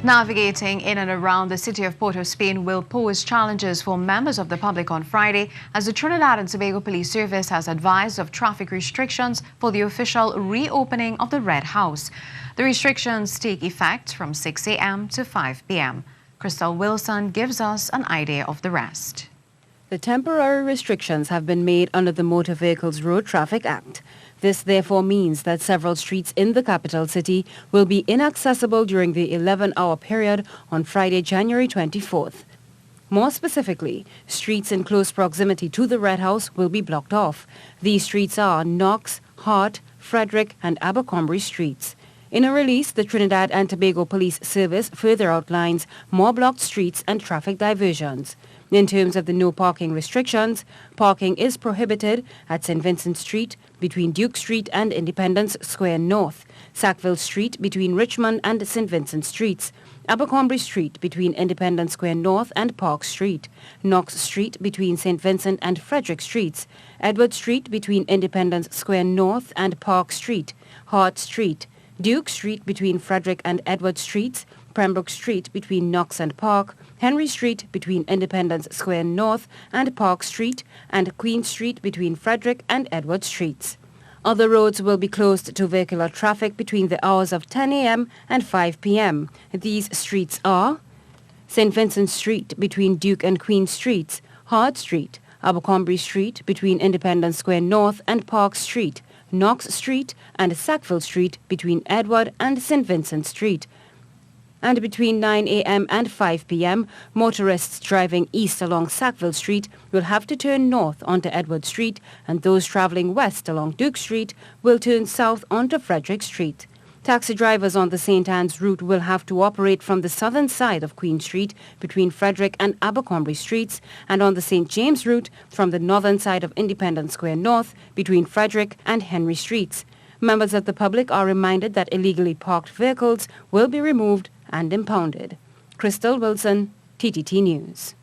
Navigating in and around the city of Port of Spain will pose challenges for members of the public on Friday, as the Trinidad and Tobago Police Service has advised of traffic restrictions for the official reopening of the Red House. The restrictions take effect from 6 a.m. to 5 p.m. Khrystal Wilson gives us an idea of the rest. The temporary restrictions have been made under the Motor Vehicles Road Traffic Act. This therefore means that several streets in the capital city will be inaccessible during the 11-hour period on Friday, January 24th. More specifically, streets in close proximity to the Red House will be blocked off. These streets are Knox, Hart, Frederick and Abercromby streets. In a release, the Trinidad and Tobago Police Service further outlines more blocked streets and traffic diversions. In terms of the no parking restrictions, parking is prohibited at St. Vincent Street between Duke Street and Independence Square North, Sackville Street between Richmond and St. Vincent Streets, Abercromby Street between Independence Square North and Park Street, Knox Street between St. Vincent and Frederick Streets, Edward Street between Independence Square North and Park Street, Hart Street, Duke Street between Frederick and Edward Streets, Pembroke Street between Knox and Park, Henry Street between Independence Square North and Park Street, and Queen Street between Frederick and Edward Streets. Other roads will be closed to vehicular traffic between the hours of 10 a.m. and 5 p.m. These streets are St. Vincent Street between Duke and Queen Streets, Hart Street, Abercrombie Street between Independence Square North and Park Street, Knox Street and Sackville Street between Edward and St. Vincent Street. And between 9 a.m. and 5 p.m., motorists driving east along Sackville Street will have to turn north onto Edward Street, and those traveling west along Duke Street will turn south onto Frederick Street. Taxi drivers on the St. Anne's route will have to operate from the southern side of Queen Street between Frederick and Abercrombie Streets, and on the St. James route from the northern side of Independence Square North between Frederick and Henry Streets. Members of the public are reminded that illegally parked vehicles will be removed and impounded. Khrystal Wilson, TTT News.